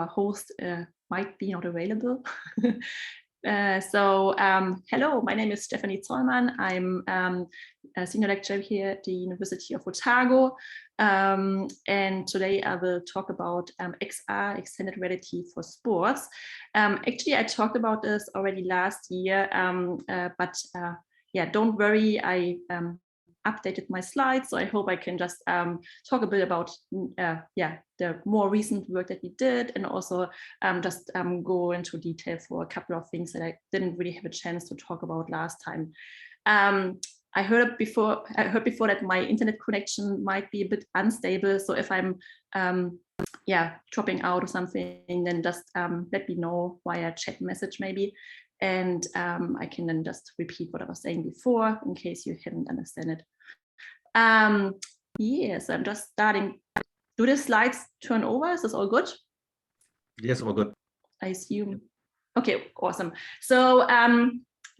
host might be not available. Hello, my name is Stefanie Zollmann. I'm a senior lecturer here at the University of Otago. And today I will talk about XR, extended reality for sports. Actually, I talked about this already last year, yeah, don't worry, I updated my slides, so I hope I can just talk a bit about the more recent work that we did, and also just go into detail for a couple of things that I didn't really have a chance to talk about last time. I heard before that my internet connection might be a bit unstable, so if I'm dropping out or something, then just let me know via chat message maybe, and I can then just repeat what I was saying before in case you hadn't understand it. Yes, I'm just starting. Do the slides turn over? Is this all good? Yes, all good. I assume. Okay, awesome. So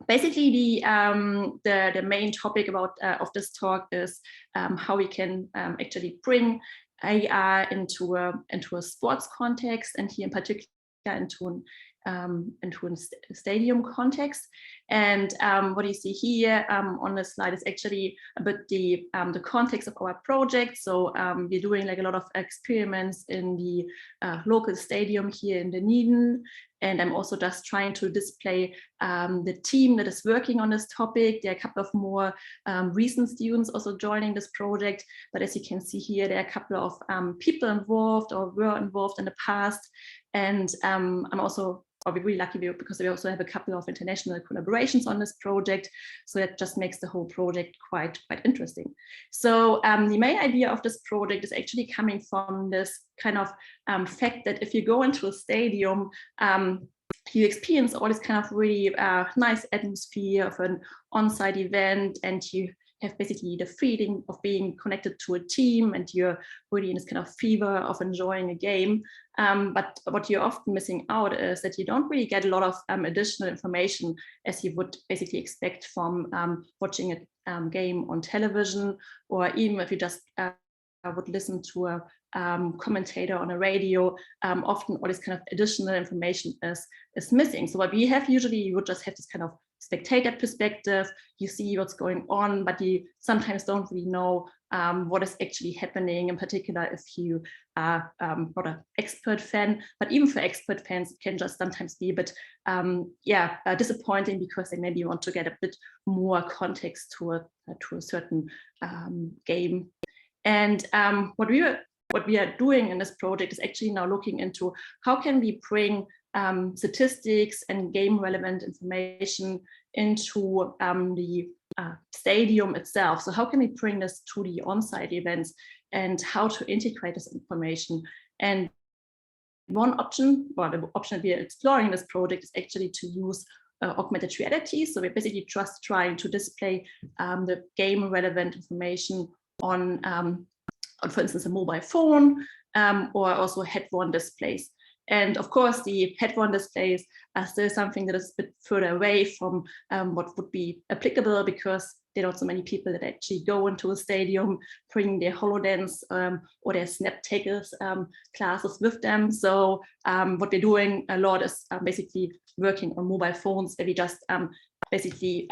basically, the main topic of this talk is how we can actually bring AR into a sports context, and here in particular into a stadium context. And what you see here on the slide is actually a bit the context of our project. So we're doing like a lot of experiments in the local stadium here in Dunedin. And I'm also just trying to display the team that is working on this topic. There are a couple of more recent students also joining this project. But as you can see here, there are a couple of people involved or were involved in the past. And I'm also really lucky because we also have a couple of international collaborations on this project. So that just makes the whole project quite interesting. So the main idea of this project is actually coming from this kind of fact that if you go into a stadium, you experience all this kind of really nice atmosphere of an on-site event, and you have basically the feeling of being connected to a team, and you're really in this kind of fever of enjoying a game. But what you're often missing out is that you don't really get a lot of additional information as you would basically expect from watching a game on television, or even if you just would listen to a commentator on a radio. Often all this kind of additional information is missing. So what we have usually, you would just have this kind of spectator perspective. You see what's going on, but you sometimes don't really know what is actually happening, in particular if you are not an expert fan. But even for expert fans, it can just sometimes be a bit disappointing, because they maybe want to get a bit more context to a certain game. And what we are doing in this project is actually now looking into how can we bring statistics and game relevant information into the stadium itself. So how can we bring this to the on-site events, and how to integrate this information? And one option, well, the option that we are exploring in this project is actually to use augmented reality. So we're basically just trying to display the game relevant information on for instance, a mobile phone, or also head-worn displays. And of course, the head-worn displays are still something that is a bit further away from what would be applicable, because there are not so many people that actually go into a stadium, bring their HoloLens or their Snaptakers classes with them. So what we're doing a lot is basically working on mobile phones, where we just basically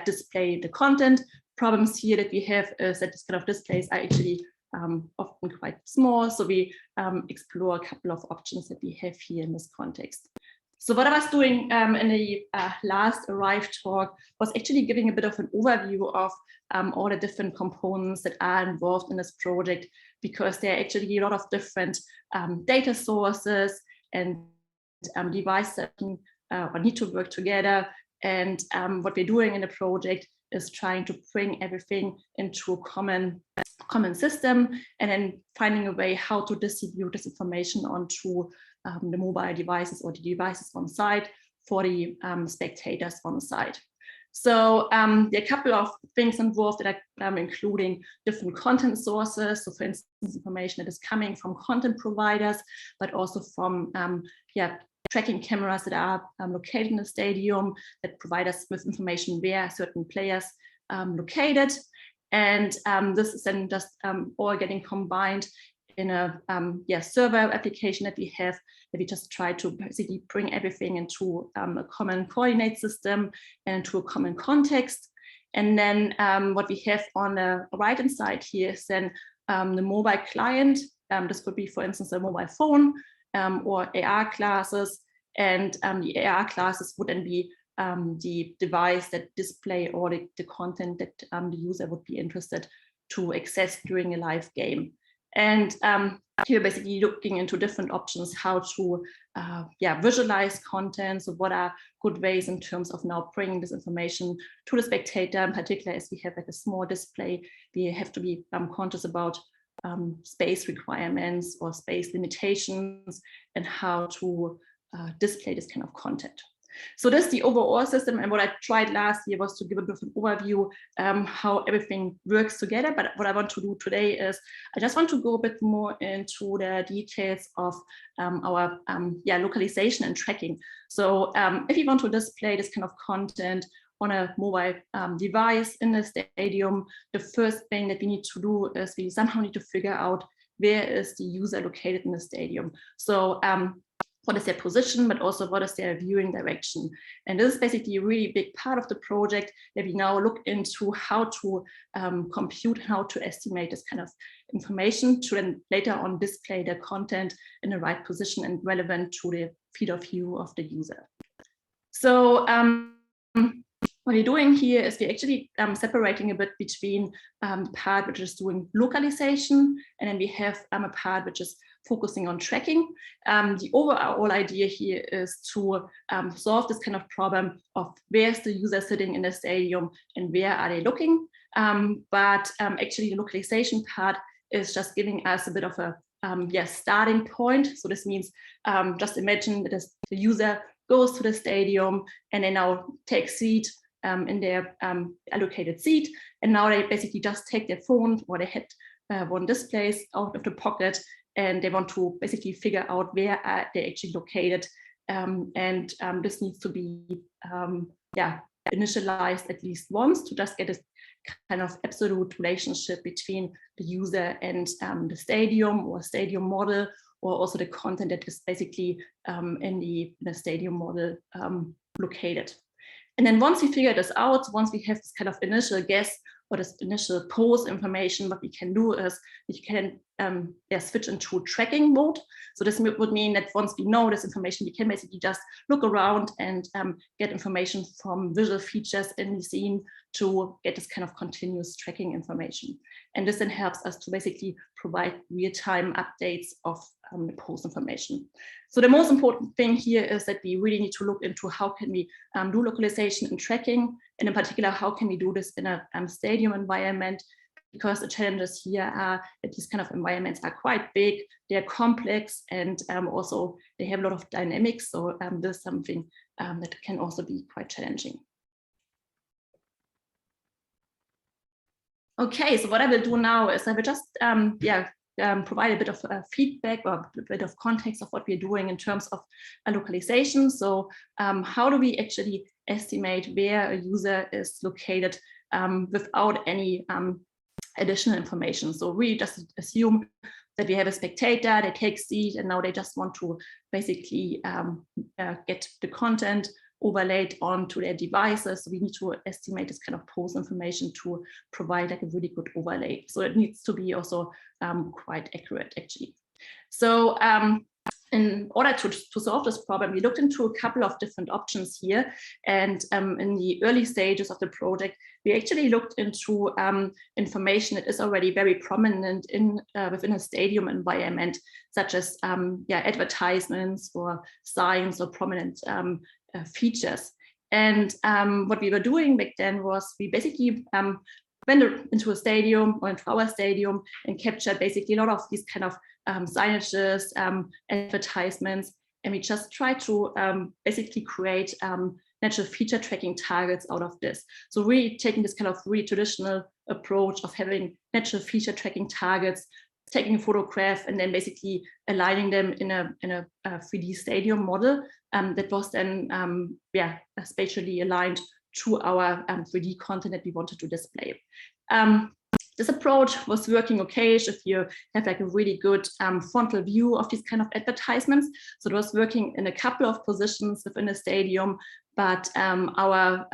display the content. Problems here that we have is that this kind of displays are actually often quite small. So we explore a couple of options that we have here in this context. So what I was doing in the last ARIVE talk was actually giving a bit of an overview of all the different components that are involved in this project, because there are actually a lot of different data sources and devices that need to work together. And what we're doing in the project is trying to bring everything into a common system, and then finding a way how to distribute this information onto the mobile devices or the devices on site for the spectators on site. So there are a couple of things involved that are including different content sources. So for instance, information that is coming from content providers, but also from tracking cameras that are located in the stadium that provide us with information where certain players located. And this is then just all getting combined in a server application that we have, that we just try to basically bring everything into a common coordinate system and into a common context. And then what we have on the right-hand side here is then the mobile client. This could be, for instance, a mobile phone or AR classes. And the AR classes would then be the device that display all the content that the user would be interested to access during a live game. And here basically looking into different options how to visualize content. So what are good ways in terms of now bringing this information to the spectator, in particular as we have like a small display, we have to be conscious about space requirements or space limitations and how to display this kind of content. So this is the overall system, and what I tried last year was to give a bit of an overview how everything works together. But what I want to do today is I just want to go a bit more into the details of our localization and tracking. So if you want to display this kind of content on a mobile device in the stadium, the first thing that we need to do is we somehow need to figure out where is the user located in the stadium. So what is their position, but also what is their viewing direction. And this is basically a really big part of the project that we now look into how to compute, how to estimate this kind of information to then later on display the content in the right position and relevant to the field of view of the user. So what we're doing here is we're actually separating a bit between the part which is doing localization, and then we have a part which is focusing on tracking. The overall idea here is to solve this kind of problem of where's the user sitting in the stadium and where are they looking. But actually the localization part is just giving us a bit of a starting point. So this means just imagine that the user goes to the stadium and they now take seat in their allocated seat. And now they basically just take their phone or their head-worn displays out of the pocket, and they want to basically figure out where are they actually located. And this needs to be initialized at least once to just get a kind of absolute relationship between the user and the stadium or stadium model, or also the content that is basically in the stadium model located. And then once we figure this out, once we have this kind of initial guess or this initial pose information, what we can do is we can switch into tracking mode. So this would mean that once we know this information, we can basically just look around and get information from visual features in the scene to get this kind of continuous tracking information. And this then helps us to basically provide real-time updates of the pose information. So the most important thing here is that we really need to look into how can we do localization and tracking, and in particular, how can we do this in a stadium environment, because the challenges here are that these kind of environments are quite big, they're complex, and also they have a lot of dynamics. So this is something that can also be quite challenging. Okay, so what I will do now is I will just provide a bit of feedback or a bit of context of what we're doing in terms of localization. So how do we actually estimate where a user is located without any additional information? So we just assume that we have a spectator, they take seat, and now they just want to basically get the content overlaid onto their devices. So we need to estimate this kind of pose information to provide like a really good overlay. So it needs to be also quite accurate actually. So in order to solve this problem, we looked into a couple of different options here. And in the early stages of the project, we actually looked into information that is already very prominent in within a stadium environment, such as advertisements or signs or prominent features. And what we were doing back then was we basically went into a stadium or into our stadium and captured basically a lot of these kind of signages, advertisements, and we just tried to basically create natural feature tracking targets out of this. So really taking this kind of really traditional approach of having natural feature tracking targets, taking a photograph and then basically aligning them in a 3D stadium model that was then spatially aligned to our 3D content that we wanted to display. this approach was working okay if you have like a really good frontal view of these kind of advertisements. So it was working in a couple of positions within a stadium, but our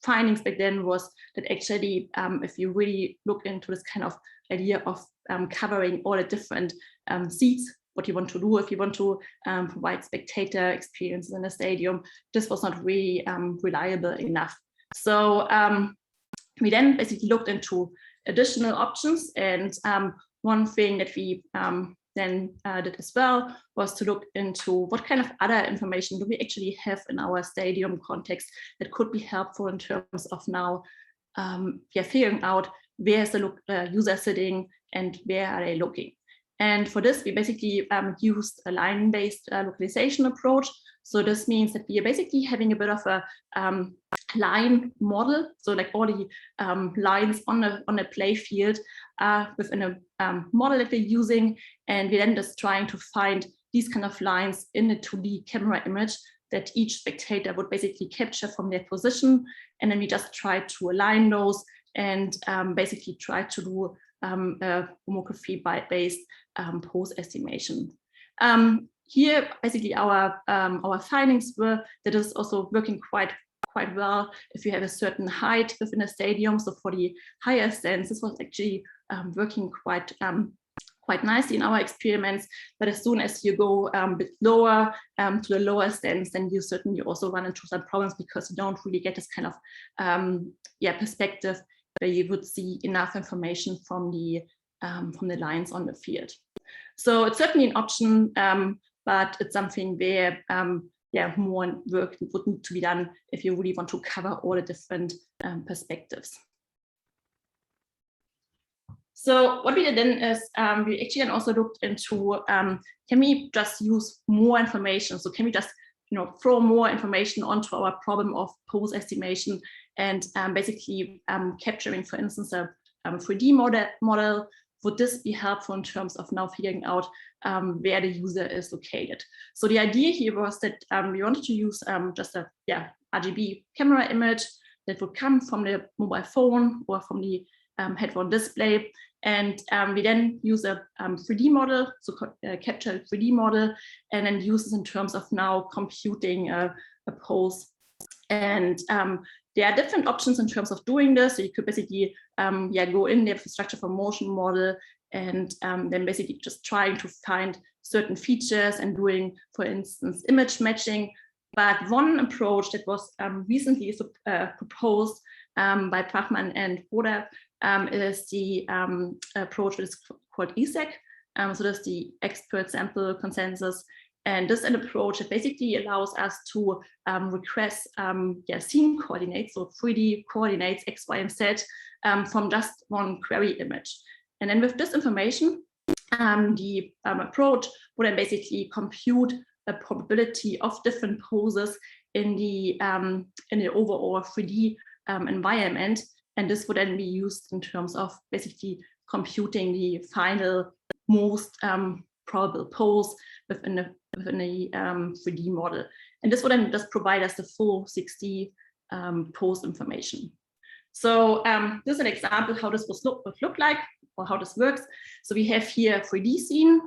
findings back then was that actually, if you really look into this kind of idea of covering all the different seats, what you want to do if you want to provide spectator experiences in a stadium, this was not really reliable enough. So we then basically looked into additional options, and one thing that we then did as well was to look into what kind of other information do we actually have in our stadium context that could be helpful in terms of now figuring out where is the user sitting and where are they looking. And for this, we basically used a line-based localization approach. So this means that we are basically having a bit of a line model. So like all the lines on a play field within a model that we're using. And we're then just trying to find these kind of lines in a 2D camera image that each spectator would basically capture from their position. And then we just try to align those and basically try to do a homography-based pose estimation. Here, basically, our findings were that it's also working quite well if you have a certain height within a stadium. So for the higher stands, this was actually working quite nicely in our experiments. But as soon as you go a bit lower to the lower stands, then you certainly also run into some problems because you don't really get this kind of perspective where you would see enough information from the lines on the field. So it's certainly an option, but it's something where more work would need to be done if you really want to cover all the different perspectives. So what we did then is we actually then also looked into can we just use more information? So can we just throw more information onto our problem of pose estimation and basically capturing, for instance, a 3D model? Would this be helpful in terms of now figuring out where the user is located? So the idea here was that we wanted to use just a RGB camera image that would come from the mobile phone or from the headphone display. And we then use a 3D model, so capture a 3D model, and then use this in terms of now computing a pose. And there are different options in terms of doing this. So you could basically go in there with a structure for motion model and then basically just trying to find certain features and doing, for instance, image matching. But one approach that was recently proposed by Prachman and Roda is the approach that is called ESEC. So that's the expert sample consensus. And this is an approach that basically allows us to request scene coordinates, so 3D coordinates, X, Y, and Z, from just one query image. And then with this information, the approach would then basically compute a probability of different poses in the overall 3D environment. And this would then be used in terms of basically computing the final most probable pose within a 3D model. And this would then just provide us the full 6D pose information. So this is an example how this would look like, or how this works. So we have here a 3D scene.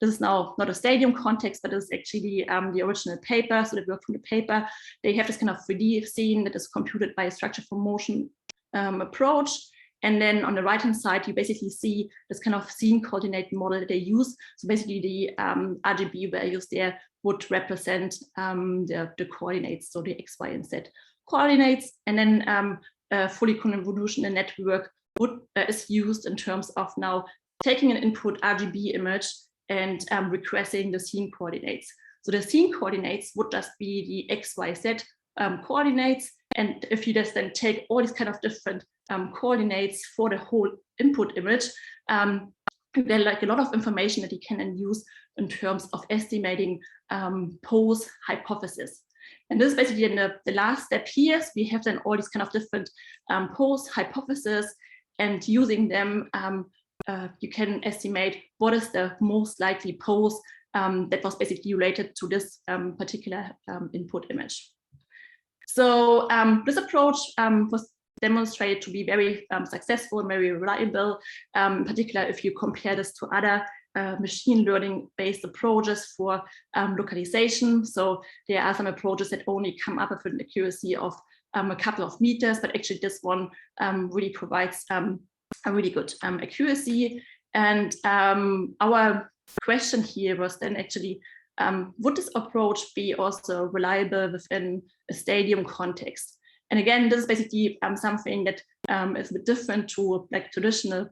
This is now not a stadium context, but it's actually the original paper. So they work from the paper. They have this kind of 3D scene that is computed by a structure for motion approach. And then on the right-hand side, you basically see this kind of scene coordinate model that they use. So basically the RGB values there would represent the coordinates, so the X, Y, and Z coordinates. And then fully convolutional network is used in terms of now taking an input RGB image and regressing the scene coordinates. So the scene coordinates would just be the X, Y, Z coordinates. And if you just then take all these kind of different coordinates for the whole input image, there's like a lot of information that you can then use in terms of estimating pose hypothesis. And this is basically in the last step here. So we have then all these kind of different pose hypotheses, and using them, you can estimate what is the most likely pose that was basically related to this particular input image. So this approach was demonstrated to be very successful and very reliable, in particular if you compare this to other machine learning based approaches for localization. So there are some approaches that only come up with an accuracy of a couple of meters, but actually this one really provides a really good accuracy. And our question here was then actually, would this approach be also reliable within a stadium context? And again, this is basically something that is a bit different to like traditional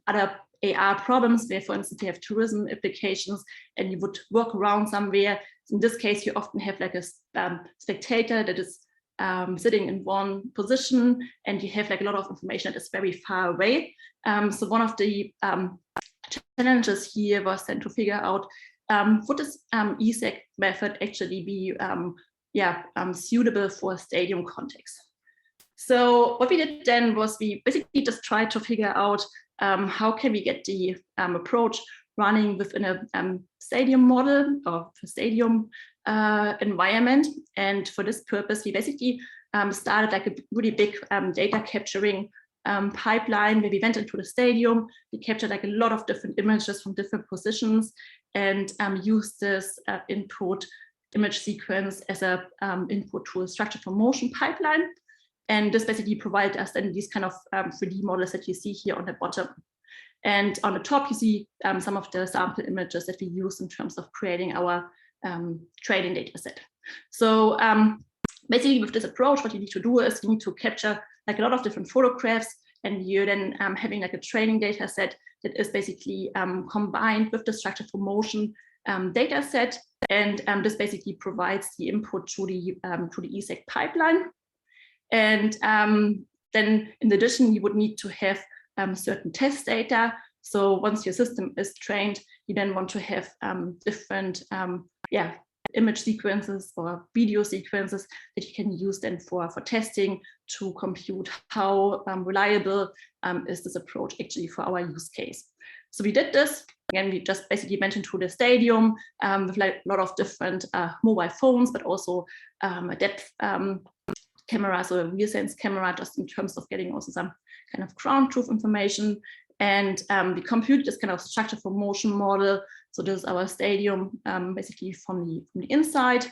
other AR problems, where, for instance, you have tourism applications and you would walk around somewhere. In this case, you often have like a spectator that is sitting in one position, and you have like a lot of information that is very far away. So one of the challenges here was then to figure out, would this ESEG method actually be suitable for a stadium context? So what we did then was we basically just tried to figure out how can we get the approach running within a stadium model or stadium environment. And for this purpose, we basically started like a really big data capturing pipeline where we went into the stadium. We captured like a lot of different images from different positions and used this input image sequence as a input to a structure for motion pipeline. And this basically provided us then these kind of 3D models that you see here on the bottom. And on the top, you see some of the sample images that we use in terms of creating our training data set. So basically with this approach, what you need to do is you need to capture like a lot of different photographs, and you're then having like a training data set that is basically combined with the structure for motion data set. And this basically provides the input to the ESEG pipeline. And then in addition, you would need to have certain test data. So once your system is trained, you then want to have different image sequences or video sequences that you can use then for testing to compute how reliable is this approach actually for our use case. So we did this. Again, we just basically went into the stadium with like a lot of different mobile phones, but also a depth camera, so a real sense camera, just in terms of getting also some kind of ground truth information. And we computed this kind of structure for motion model. So this is our stadium basically from the inside.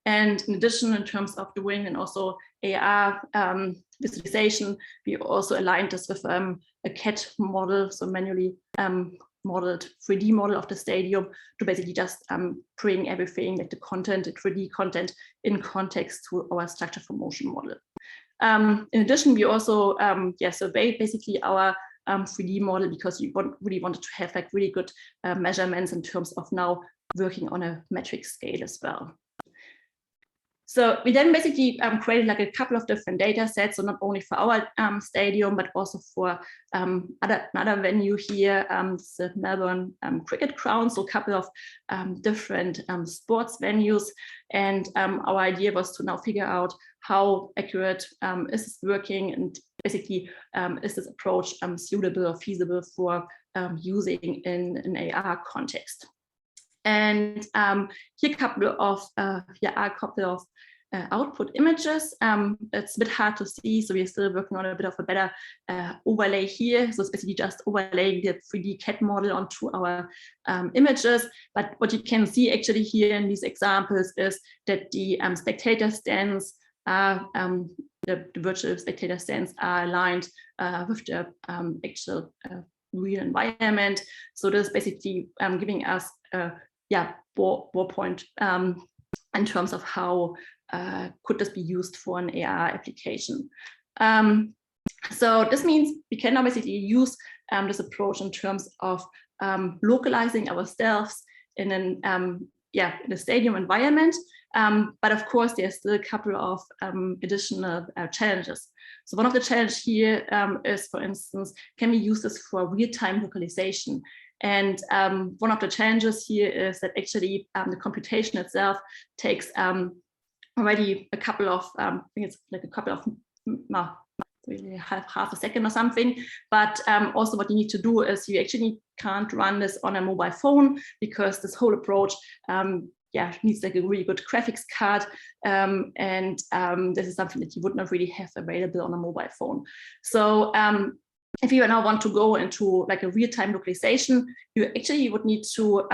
And in addition, in terms of doing and also AR visualization, we also aligned this with a CAD model, so manually modeled 3D model of the stadium to basically just bring everything like the content, the 3D content in context to our structure for motion model. In addition, we also surveyed basically our 3D model because we really wanted to have like really good measurements in terms of now working on a metric scale as well. So we then basically created like a couple of different data sets, so not only for our stadium, but also for another venue here, the Melbourne Cricket Ground, so a couple of different sports venues. And our idea was to now figure out how accurate is this working, and basically is this approach suitable or feasible for using in an AR context. And here a couple of output images. It's a bit hard to see, so we're still working on a bit of a better overlay here. So it's basically just overlaying the 3D CAD model onto our images. But what you can see actually here in these examples is that the spectator stands are the virtual spectator stands are aligned with the actual real environment. So this is basically giving us ball point in terms of how could this be used for an AR application. So this means we can now basically use this approach in terms of localizing ourselves in a stadium environment. But of course, there's still a couple of additional challenges. So one of the challenges here is, for instance, can we use this for real-time localization? And one of the challenges here is that actually the computation itself takes already a couple of, I think it's like a couple of, really half a second or something. But also what you need to do is you actually can't run this on a mobile phone, because this whole approach needs like a really good graphics card, and this is something that you would not really have available on a mobile phone. So if you now want to go into like a real-time localization, you actually would need to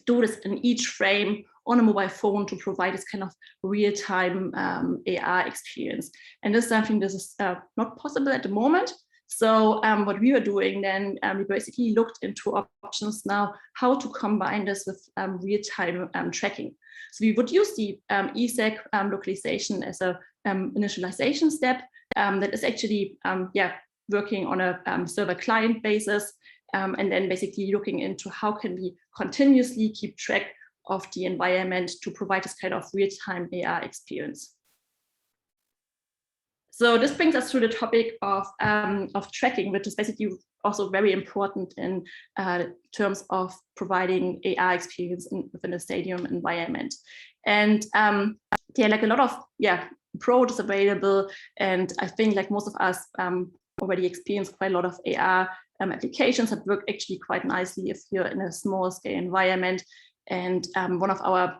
do this in each frame on a mobile phone to provide this kind of real-time AR experience. And this is something that is not possible at the moment. So what we were doing then, we basically looked into options now, how to combine this with real-time tracking. So we would use the ESEG localization as a initialization step that is actually working on a server client basis, and then basically looking into how can we continuously keep track of the environment to provide this kind of real-time AR experience. So this brings us to the topic of tracking, which is basically also very important in terms of providing AR experience within a stadium environment. And there are like a lot of approaches available, and I think like most of us already experienced quite a lot of AR applications that work actually quite nicely if you're in a small scale environment. And one of our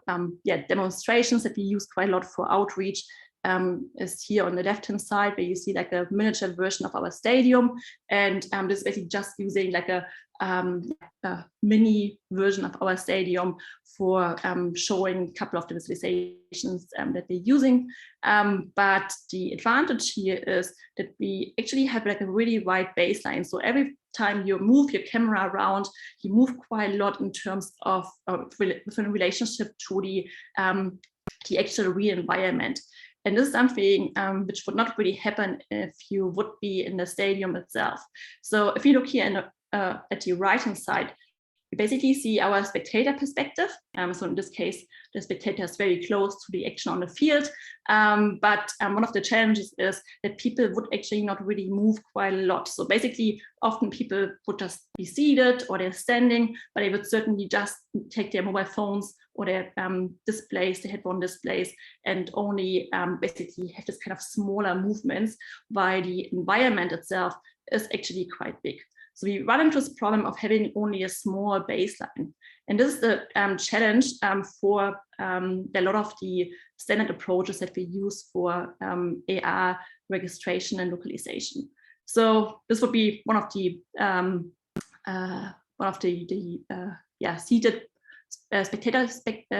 demonstrations that we use quite a lot for outreach is here on the left-hand side, where you see like a miniature version of our stadium. And this is basically just using like a mini version of our stadium for showing a couple of the visualizations that we're using. But the advantage here is that we actually have like a really wide baseline. So every time you move your camera around, you move quite a lot in terms of within relationship to the actual real environment. And this is something which would not really happen if you would be in the stadium itself. So if you look here at the right-hand side, you basically see our spectator perspective. So in this case, the spectator is very close to the action on the field. But one of the challenges is that people would actually not really move quite a lot. So basically, often people would just be seated or they're standing, but they would certainly just take their mobile phones or their displays, the headphone displays, and only basically have this kind of smaller movements, while the environment itself is actually quite big. So we run into this problem of having only a small baseline. And this is the challenge for a lot of the standard approaches that we use for AR registration and localization. So this would be one of the seated spectator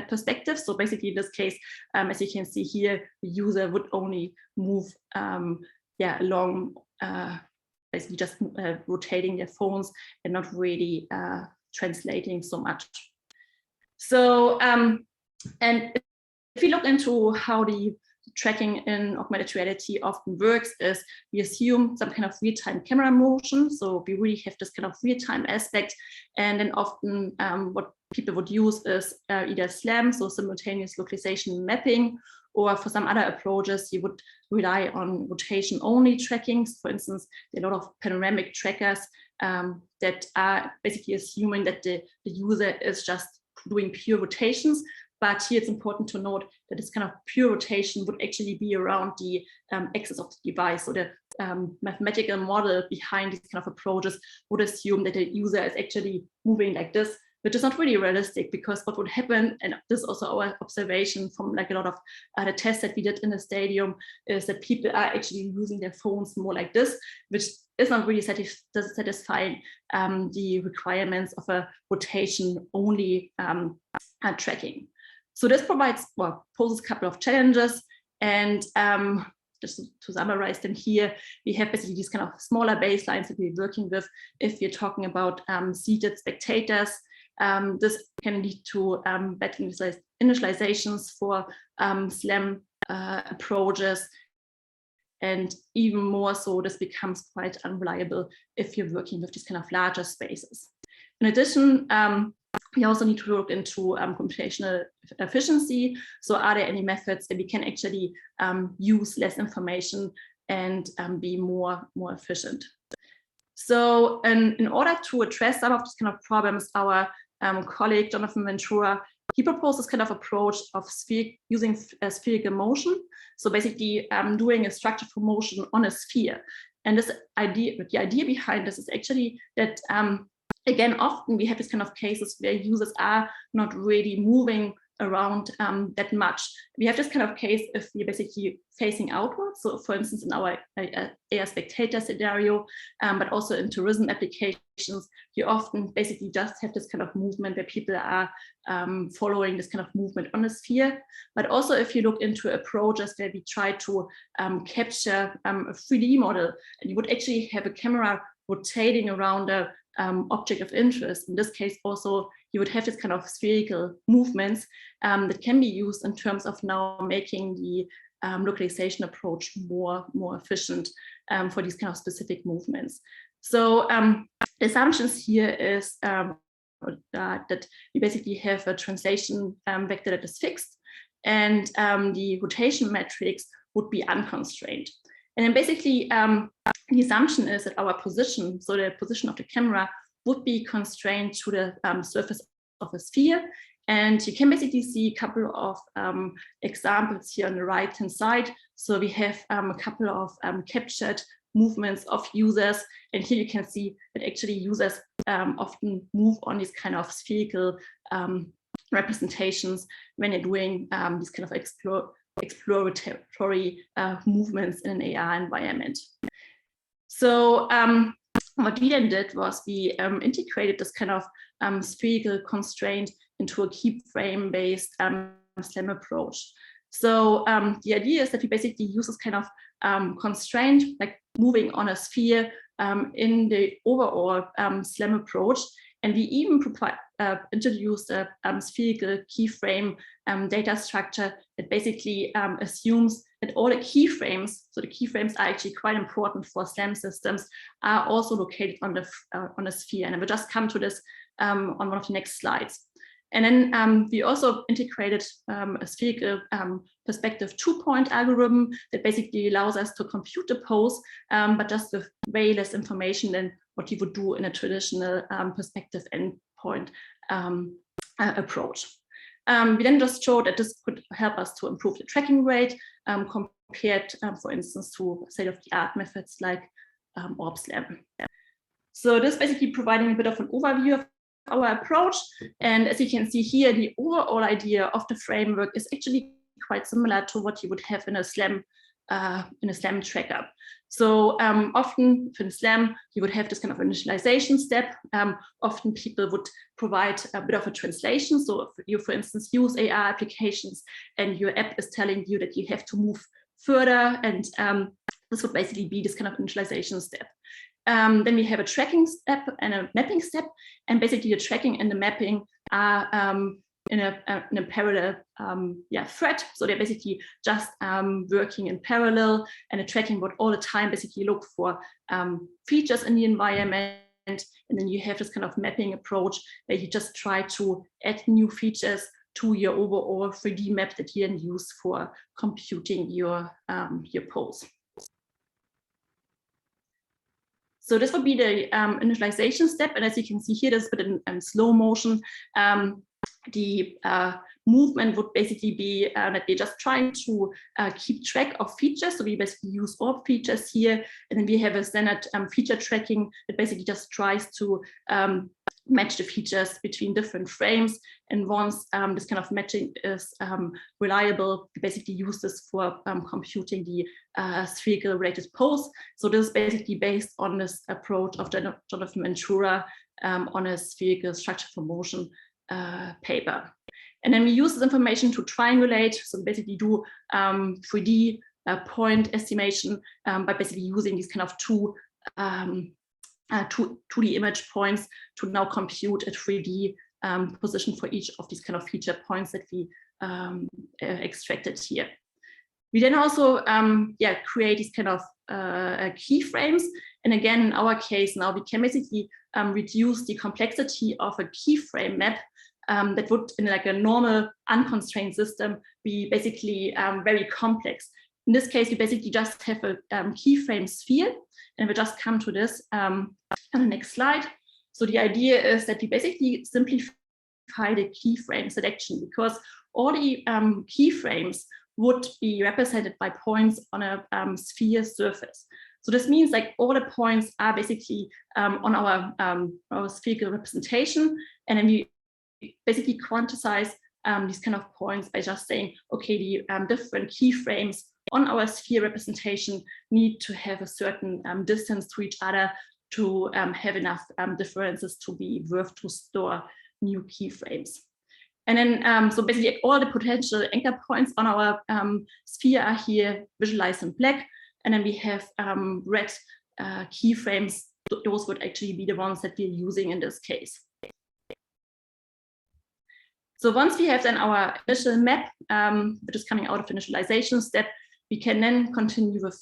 perspectives. So basically in this case, as you can see here, the user would only move along basically just rotating their phones and not really translating so much. So, and if we look into how the tracking in augmented reality often works, is we assume some kind of real-time camera motion. So we really have this kind of real-time aspect. And then often what people would use is either SLAM, so simultaneous localization mapping, or for some other approaches, you would rely on rotation-only tracking. For instance, there are a lot of panoramic trackers that are basically assuming that the user is just doing pure rotations. But here it's important to note that this kind of pure rotation would actually be around the axis of the device. So the mathematical model behind these kind of approaches would assume that the user is actually moving like this, which is not really realistic, because what would happen, and this is also our observation from like a lot of the tests that we did in the stadium, is that people are actually using their phones more like this, which is not really satisfying the requirements of a rotation-only tracking. So this poses a couple of challenges, and just to summarize them here, we have basically these kind of smaller baselines that we're working with. If you're talking about seated spectators, this can lead to bad initializations for SLAM approaches, and even more so, this becomes quite unreliable if you're working with these kind of larger spaces. In addition, we also need to look into computational efficiency. So are there any methods that we can actually use less information and be more efficient? So in order to address some of these kind of problems, our colleague Jonathan Ventura, he proposes kind of approach of using spherical motion. So basically doing a structure for motion on a sphere. And the idea behind this is actually that again, often we have this kind of cases where users are not really moving around that much. We have this kind of case if we're basically facing outwards. So for instance, in our AR spectator scenario, but also in tourism applications, you often basically just have this kind of movement where people are following this kind of movement on a sphere. But also if you look into approaches where we try to capture a 3D model, and you would actually have a camera rotating around a object of interest. In this case, also, you would have this kind of spherical movements that can be used in terms of now making the localization approach more efficient for these kind of specific movements. So the assumptions here is that we basically have a translation vector that is fixed, and the rotation metrics would be unconstrained. And then basically, the assumption is that our position, so the position of the camera, would be constrained to the surface of a sphere. And you can basically see a couple of examples here on the right-hand side. So we have a couple of captured movements of users. And here you can see that actually users often move on these kind of spherical representations when they're doing these kind of exploratory movements in an AR environment. So what we then did was we integrated this kind of spherical constraint into a keyframe based SLAM approach. So the idea is that we basically use this kind of constraint, like moving on a sphere in the overall SLAM approach. And we even introduced a spherical keyframe data structure that basically assumes that all the keyframes, so the keyframes are actually quite important for SLAM systems, are also located on the sphere. And I will just come to this on one of the next slides. And then we also integrated a spherical perspective 2-point algorithm that basically allows us to compute the pose, but just with way less information than what you would do in a traditional perspective endpoint approach. We then just showed that this could help us to improve the tracking rate compared, for instance, to state-of-the-art methods like OrbSLAM. So this basically providing a bit of an overview of our approach. And as you can see here, the overall idea of the framework is actually quite similar to what you would have in a SLAM tracker. So often in SLAM, you would have this kind of initialization step. Often people would provide a bit of a translation. So if you, for instance, use AR applications and your app is telling you that you have to move further, and this would basically be this kind of initialization step. Then we have a tracking step and a mapping step, and basically the tracking and the mapping are in a parallel thread. So they're basically just working in parallel, and the tracking would all the time basically look for features in the environment. And then you have this kind of mapping approach where you just try to add new features to your overall 3D map that you then use for computing your pose. So this would be the initialization step. And as you can see here, this is a bit in slow motion. The movement would basically be that we're just trying to keep track of features. So we basically use orb features here. And then we have a standard feature tracking that basically just tries to match the features between different frames. And once this kind of matching is reliable, we basically use this for computing the spherical related pose. So this is basically based on this approach of Jonathan Ventura on a spherical structure for motion paper. And then we use this information to triangulate, so basically do 3D point estimation by basically using these kind of two 2D image points to now compute a 3D position for each of these kind of feature points that we extracted here. We then also create these kind of keyframes. And again, in our case now, we can basically reduce the complexity of a keyframe map that would, in like a normal unconstrained system, be basically very complex. In this case, we basically just have a keyframe sphere, and we'll just come to this on the next slide. So the idea is that we basically simplify the keyframe selection, because all the keyframes would be represented by points on a sphere surface. So this means like all the points are basically on our spherical representation, and then we basically quantize these kind of points by just saying, okay, the different keyframes on our sphere representation need to have a certain distance to each other to have enough differences to be worth to store new keyframes. And then, so basically all the potential anchor points on our sphere are here visualized in black. And then we have red keyframes. Those would actually be the ones that we're using in this case. So once we have then our initial map, which is coming out of the initialization step, we can then continue with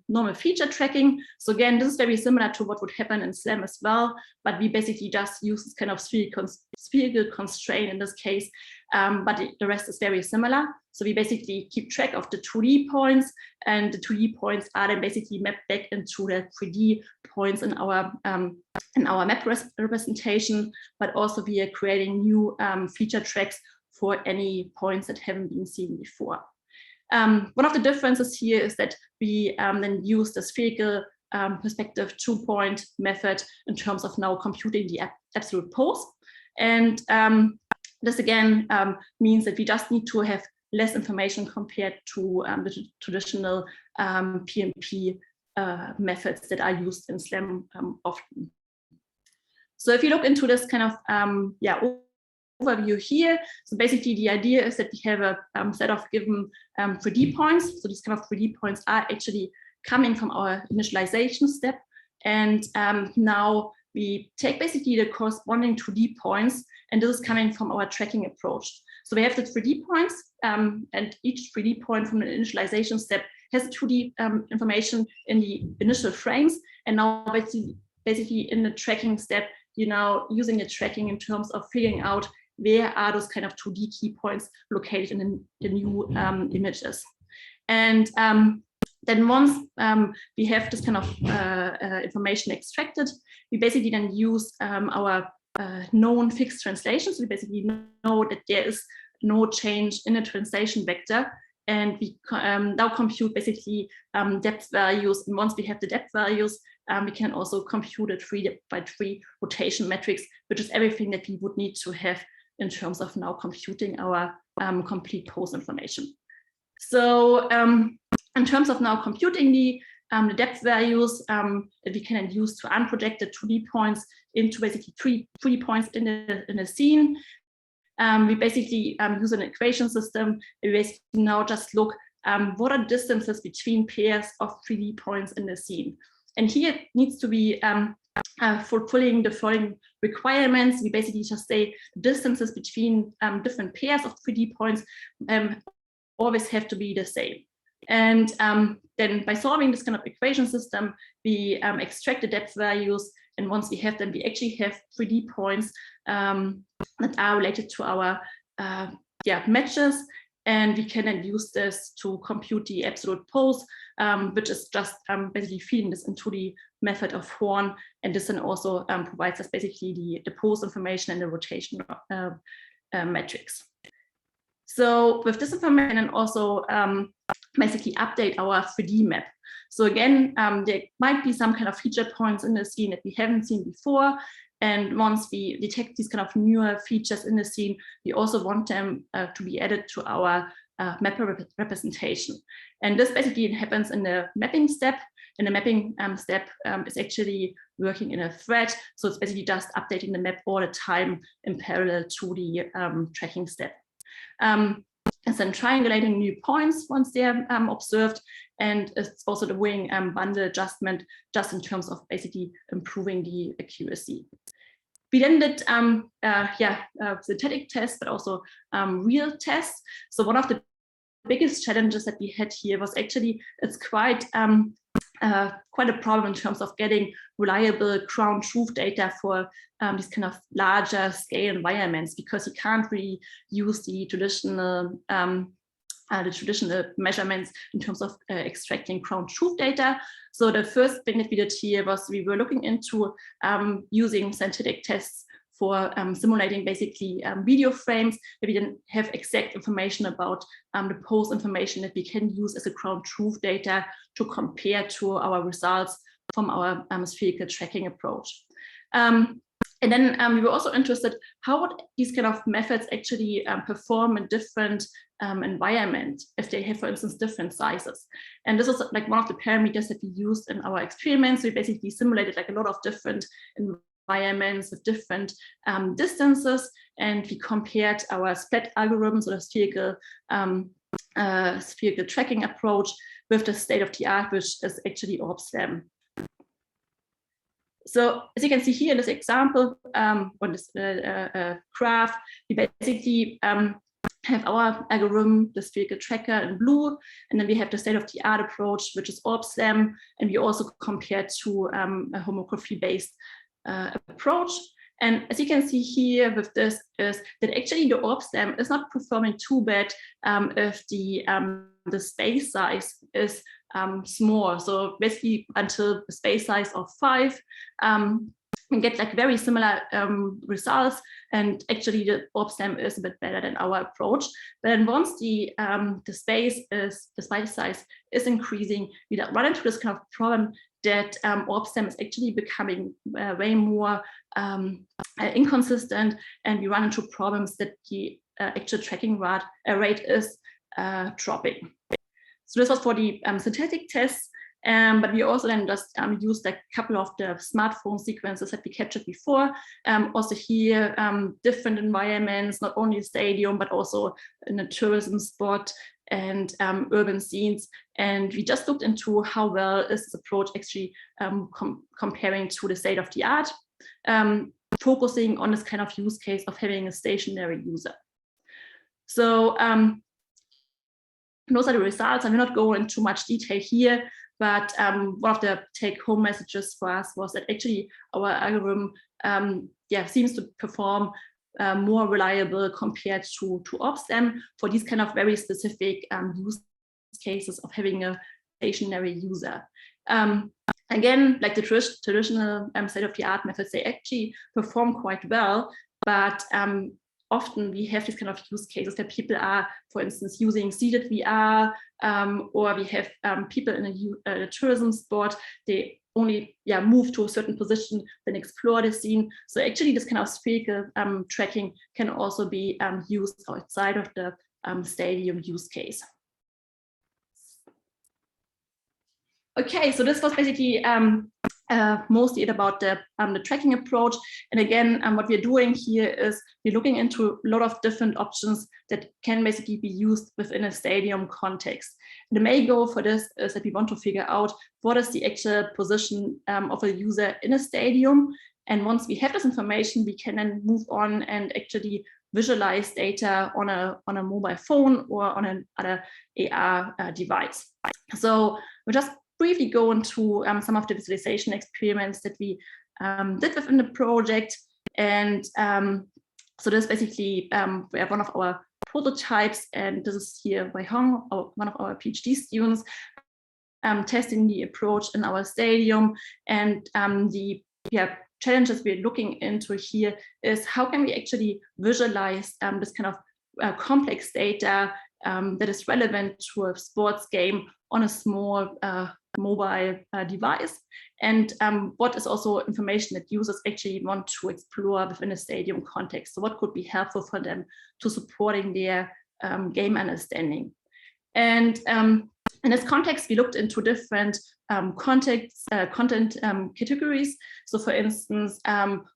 normal feature tracking. So again, this is very similar to what would happen in SLAM as well, but we basically just use this kind of spherical constraint in this case, but the rest is very similar. So we basically keep track of the 2D points, and the 2D points are then basically mapped back into the 3D points in our map representation, but also we are creating new feature tracks for any points that haven't been seen before. One of the differences here is that we then use the spherical perspective 2-point method in terms of now computing the absolute pose. And this again means that we just need to have less information compared to the traditional PMP methods that are used in SLAM often. So if you look into this kind of overview here, so basically the idea is that we have a set of given 3D points. So these kind of 3D points are actually coming from our initialization step. And now we take basically the corresponding 2D points, and this is coming from our tracking approach. So we have the 3D points, and each 3D point from the initialization step has 2D information in the initial frames. And now basically in the tracking step, you're now using the tracking in terms of figuring out where are those kind of 2D key points located in the new images. And then once we have this kind of information extracted, we basically then use our known fixed translations. We basically know that there is no change in the translation vector, and we now compute basically depth values. And once we have the depth values, we can also compute a 3x3 rotation matrix, which is everything that we would need to have in terms of now computing our complete pose information. So in terms of now computing the depth values that we can use to unprojected 2D points into basically 3D points in the scene, we basically use an equation system. We basically now just look what are distances between pairs of 3D points in the scene. And here it needs to be fulfilling the following requirements. We basically just say distances between different pairs of 3D points always have to be the same. And then by solving this kind of equation system, we extract the depth values. And once we have them, we actually have 3D points that are related to our matches. And we can then use this to compute the absolute pose, which is just basically feeding this into the method of Horn. And this then also provides us basically the pose information and the rotation metrics. So with this information, and also basically update our 3D map. So again, there might be some kind of feature points in the scene that we haven't seen before. And once we detect these kind of newer features in the scene, we also want them to be added to our map representation. And this basically happens in the mapping step. And the mapping step is actually working in a thread. So it's basically just updating the map all the time in parallel to the tracking step. And then triangulating new points once they're observed. And it's also doing bundle adjustment just in terms of basically improving the accuracy. We then did synthetic tests, but also real tests. So one of the biggest challenges that we had here was actually it's quite a problem in terms of getting reliable ground truth data for these kind of larger scale environments, because you can't really use the traditional measurements in terms of extracting ground truth data. So the first thing that we did here was we were looking into using synthetic tests for simulating basically video frames where we then have exact information about the pose information that we can use as a ground truth data to compare to our results from our spherical tracking approach. And then we were also interested how would these kind of methods actually perform in different environments if they have, for instance, different sizes. And this was like one of the parameters that we used in our experiments. We basically simulated like a lot of different environments with different distances, and we compared our SPLAT algorithms, or the spherical tracking approach, with the state-of-the-art, which is actually OrbSLAM. So as you can see here in this example, on this graph, we basically have our algorithm, the spherical tracker in blue, and then we have the state-of-the-art approach, which is OrbSLAM, and we also compare to a homography-based approach. And as you can see here with this is that actually the OrbSLAM is not performing too bad if the space size is small. So basically until the space size of 5, we get like very similar results, and actually the OrbSLAM is a bit better than our approach. But then once the space size is increasing, we run into this kind of problem that OrbSLAM is actually becoming way more inconsistent, and we run into problems that the actual tracking rate is dropping. So this was for the synthetic tests, but we also then just used a couple of the smartphone sequences that we captured before. Also here, different environments, not only a stadium, but also in a tourism spot and urban scenes. And we just looked into how well is this approach actually comparing to the state of the art, focusing on this kind of use case of having a stationary user. So those are the results. I will not go into much detail here, but one of the take-home messages for us was that actually our algorithm seems to perform more reliable compared to OrbSLAM for these kind of very specific use cases of having a stationary user. Again, like the traditional state-of-the-art methods, they actually perform quite well, but often we have these kind of use cases that people are, for instance, using seated VR, or we have people in a tourism spot, they only move to a certain position, then explore the scene. So actually this kind of spherical tracking can also be used outside of the stadium use case. Okay, so this was basically mostly about the tracking approach. And again, what we're doing here is we're looking into a lot of different options that can basically be used within a stadium context. And the main goal for this is that we want to figure out what is the actual position of a user in a stadium. And once we have this information, we can then move on and actually visualize data on a mobile phone or on another AR device. So we'll just briefly go into some of the visualization experiments that we did within the project. And so this basically we have one of our prototypes, and this is here Wei Hong, one of our PhD students, testing the approach in our stadium. And the challenges we're looking into here is how can we actually visualize this kind of complex data that is relevant to a sports game on a small mobile device, and what is also information that users actually want to explore within a stadium context. So what could be helpful for them to supporting their game understanding. And in this context, we looked into different content categories. So for instance,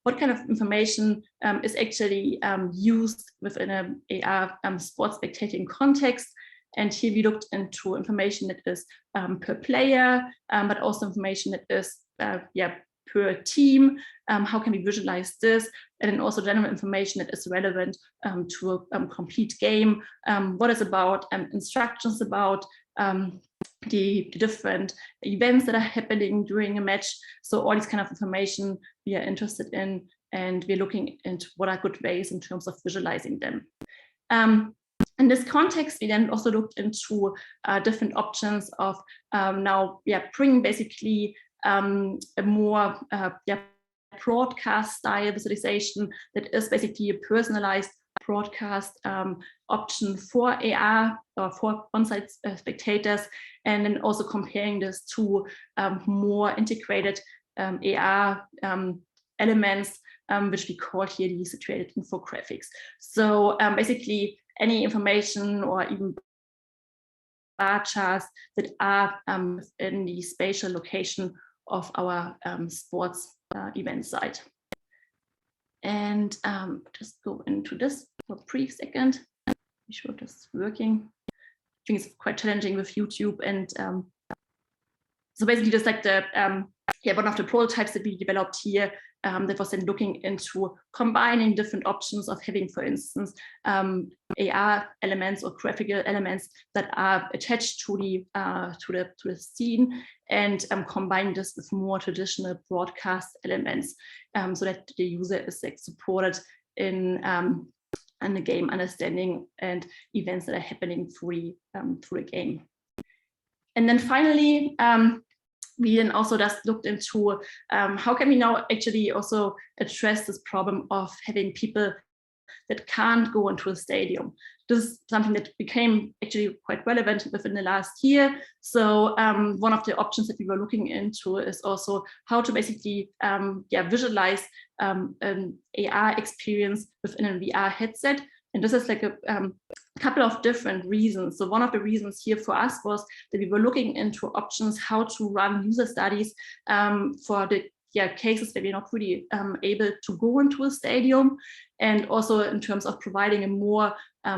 what kind of information is actually used within an AR sports spectating context. And here we looked into information that is per player, but also information that is per team. How can we visualize this? And then also general information that is relevant to a complete game. What is about instructions about the different events that are happening during a match. So all these kind of information we are interested in, and we're looking into what are good ways in terms of visualizing them. In this context, we then also looked into different options of bringing basically a more broadcast style visualization that is basically a personalized broadcast option for AR or for on-site spectators, and then also comparing this to more integrated AR elements which we call here the situated infographics. So basically any information or even bar charts that are in the spatial location of our sports event site. And just go into this for a brief second. Be sure this is working. I think it's quite challenging with YouTube. And so basically just like the one of the prototypes that we developed here that was then looking into combining different options of having, for instance, AR elements or graphical elements that are attached to the scene, and combining this with more traditional broadcast elements, so that the user is like supported in the game understanding and events that are happening through the game. And then finally, we then also just looked into how can we now actually also address this problem of having people that can't go into a stadium. This is something that became actually quite relevant within the last year. So one of the options that we were looking into is also how to basically visualize an AR experience within a VR headset. And this is like a couple of different reasons. So one of the reasons here for us was that we were looking into options how to run user studies for the cases where we're not really able to go into a stadium, and also in terms of providing a more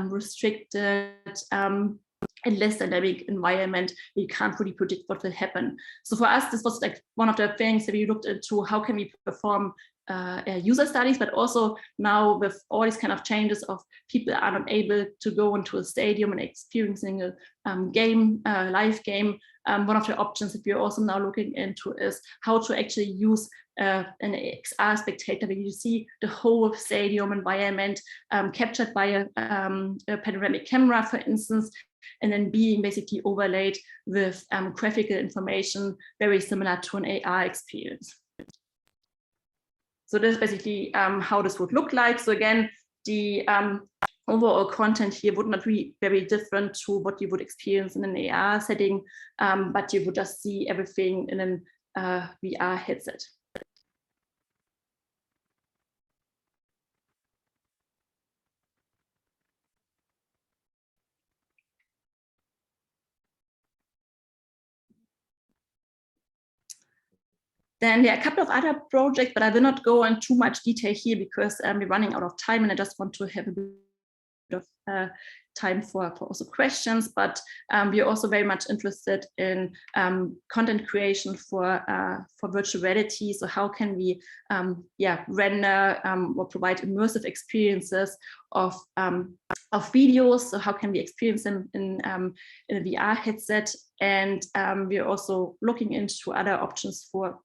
restricted and less dynamic environment, we can't really predict what will happen. So for us, this was like one of the things that we looked into, how can we perform user studies, but also now with all these kind of changes of people are not able to go into a stadium and experiencing a live game. One of the options that we're also now looking into is how to actually use an XR spectator, where you see the whole stadium environment captured by a panoramic camera, for instance, and then being basically overlaid with graphical information very similar to an AR experience. So this is basically how this would look like. So again, the overall content here would not be very different to what you would experience in an AR setting, but you would just see everything in a VR headset. Then there are a couple of other projects, but I will not go into too much detail here because we're running out of time, and I just want to have a bit of time for also questions. But we are also very much interested in content creation for virtual reality. So how can we render or provide immersive experiences of videos? So how can we experience them in a VR headset? And we are also looking into other options for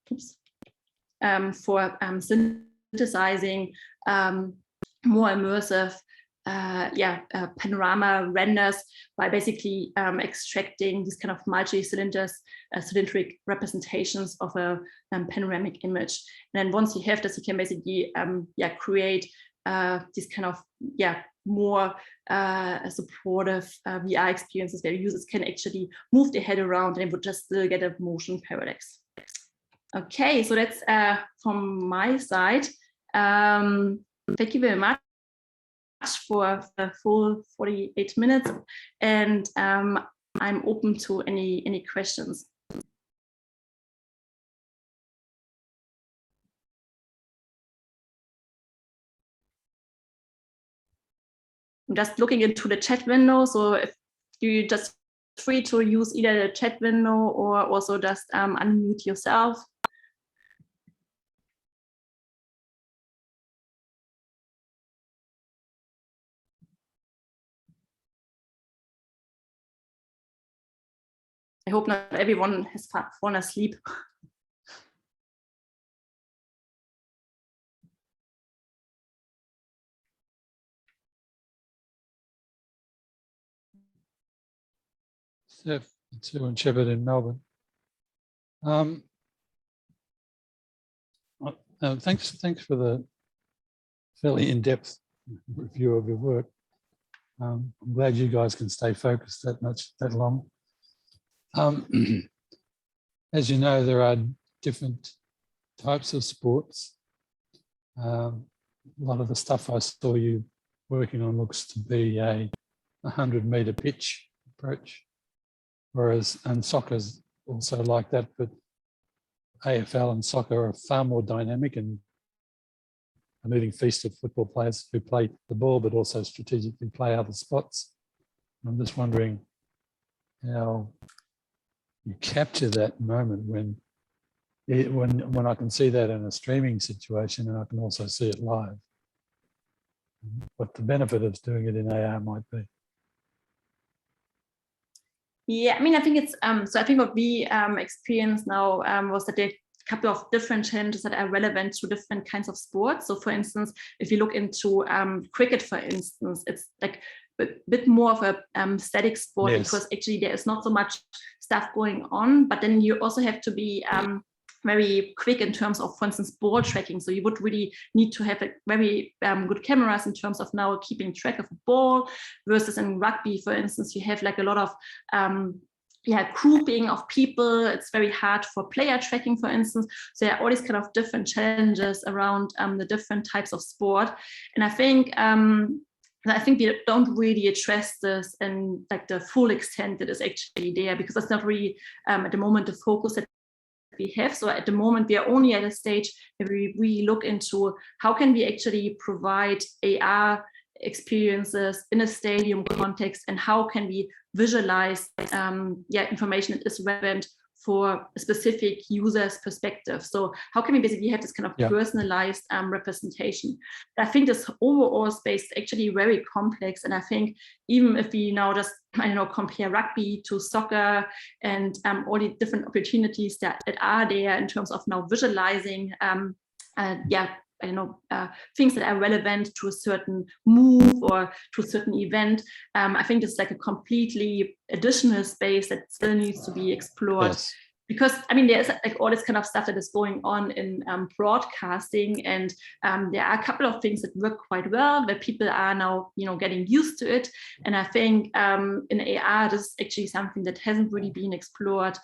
synthesizing more immersive panorama renders by basically extracting these kind of multi-cylindric representations of a panoramic image. And then once you have this, you can basically create these kind of more supportive VR experiences where users can actually move their head around and would just still get a motion parallax. Okay, so that's from my side. Thank you very much for the full 48 minutes, and I'm open to any questions. I'm just looking into the chat window, so if you just free to use either the chat window or also just unmute yourself. I hope not everyone has fallen asleep. Steph, Sue and Shepard in Melbourne. Thanks for the fairly in-depth review of your work. I'm glad you guys can stay focused that long. As you know, there are different types of sports, A lot of the stuff I saw you working on looks to be a 100-meter pitch approach, whereas, and soccer's also like that, but AFL and soccer are far more dynamic and a moving feast of football players who play the ball, but also strategically play other spots. I'm just wondering how you capture that moment when I can see that in a streaming situation and I can also see it live. What the benefit of doing it in AR might be. Yeah, I mean, I think it's so I think what we experienced now was that there are a couple of different challenges that are relevant to different kinds of sports. So for instance, if you look into cricket, for instance, it's like a bit more of a static sport, yes, because actually there is not so much stuff going on, but then you also have to be very quick in terms of, for instance, ball tracking. So you would really need to have a very good cameras in terms of now keeping track of a ball, versus in rugby, for instance, you have like a lot of grouping of people. It's very hard for player tracking, for instance. So there are all these kind of different challenges around the different types of sport. And I think we don't really address this in like the full extent that is actually there, because it's not really at the moment the focus that we have. So at the moment we are only at a stage where we really look into how can we actually provide AR experiences in a stadium context, and how can we visualize information that is relevant for a specific user's perspective. So how can we basically have this kind of personalized representation? I think this overall space is actually very complex. And I think even if we now just, compare rugby to soccer and all the different opportunities that are there in terms of now visualizing things that are relevant to a certain move or to a certain event. I think it's like a completely additional space that still needs to be explored. Yes. Because there's like all this kind of stuff that is going on in broadcasting, and there are a couple of things that work quite well, where people are now getting used to it. And I think in AR, this is actually something that hasn't really been explored.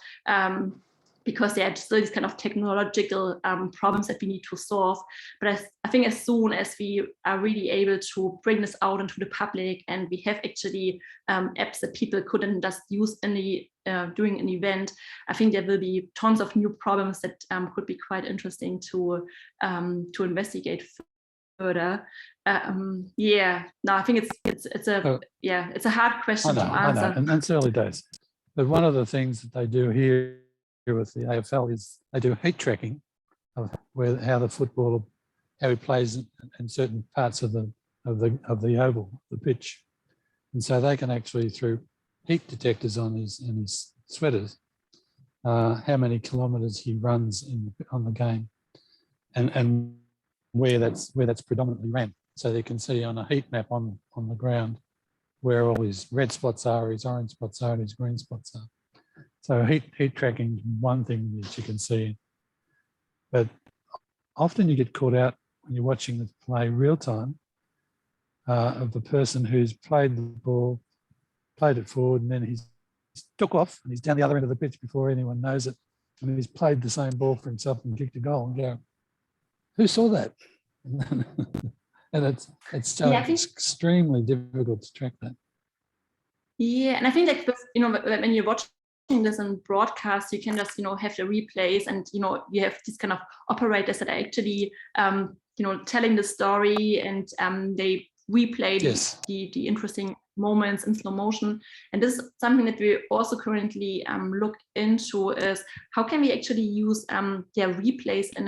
Because there are still these kind of technological problems that we need to solve. But I think as soon as we are really able to bring this out into the public, and we have actually apps that people couldn't just use during an event, I think there will be tons of new problems that could be quite interesting to investigate further. I think it's a hard question to answer. I know. And it's early days. But one of the things that they do here with the AFL is they do heat tracking of how he plays in certain parts of the oval, the pitch, and so they can actually, through heat detectors on his sweaters, how many kilometres he runs on the game, and where that's predominantly ran. So they can see on a heat map on the ground where all his red spots are, his orange spots are, and his green spots are. So heat tracking is one thing that you can see, but often you get caught out when you're watching the play real time of the person who's played the ball, played it forward, and then he's took off and he's down the other end of the pitch before anyone knows it, and he's played the same ball for himself and kicked a goal, and go, who saw that? And it's extremely difficult to track that. Yeah, and I think like when you're watching this in broadcast, you can just have the replays, and you have these kind of operators that are actually telling the story, and they replay the interesting moments in slow motion. And this is something that we also currently look into, is how can we actually use replays in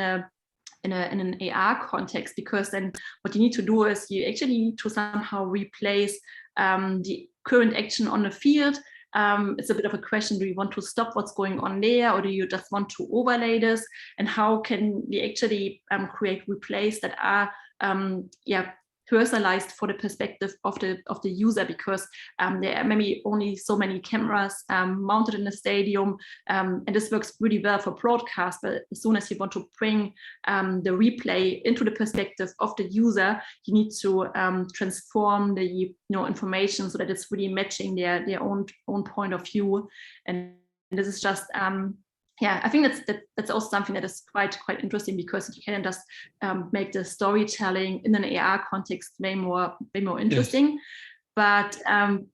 an AR context, because then what you need to do is you actually need to somehow replace the current action on the field. It's a bit of a question, do you want to stop what's going on there, or do you just want to overlay this? And how can we actually create replays that are personalized for the perspective of the user, because there are maybe only so many cameras mounted in the stadium, and this works really well for broadcast. But as soon as you want to bring the replay into the perspective of the user, you need to transform the information so that it's really matching their own point of view. And this is just yeah, I think that's also something that is quite interesting, because you can just make the storytelling in an AR context way more interesting. Yes. But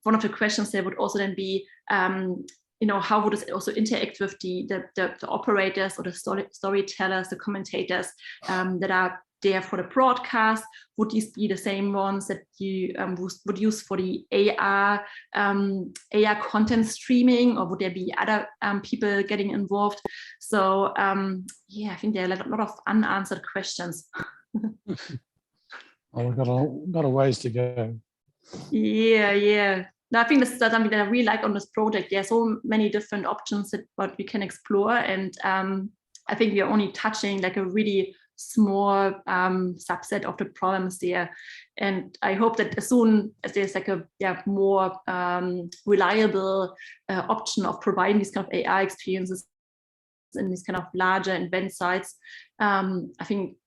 one of the questions there would also then be, how would it also interact with the operators or the storytellers, the commentators that are there for the broadcast? Would these be the same ones that you would use for the AR content streaming, or would there be other people getting involved? So yeah, I think there are a lot of unanswered questions. Oh, we've got a ways to go. Yeah. No, I think that's something that I really like on this project. There are so many different options that what we can explore, and I think we are only touching like a really small subset of the problems there. And I hope that as soon as there's like a more reliable option of providing these kind of AI experiences in these kind of larger event sites, I think,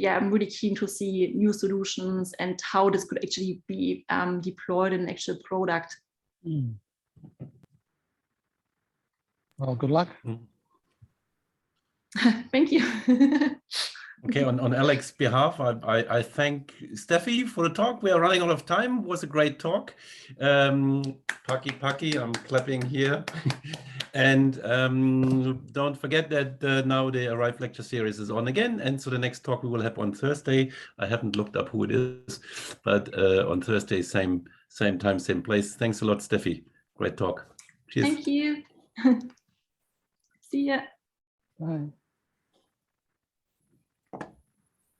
I'm really keen to see new solutions and how this could actually be deployed in an actual product. Mm. Well, good luck. Thank you. Okay, on Alex's behalf, I thank Steffi for the talk. We are running out of time. It was a great talk. Paki, I'm clapping here. And don't forget that now the ARIVE lecture series is on again. And so the next talk we will have on Thursday. I haven't looked up who it is, but on Thursday, same time, same place. Thanks a lot, Steffi. Great talk. Cheers. Thank you. See ya. Bye.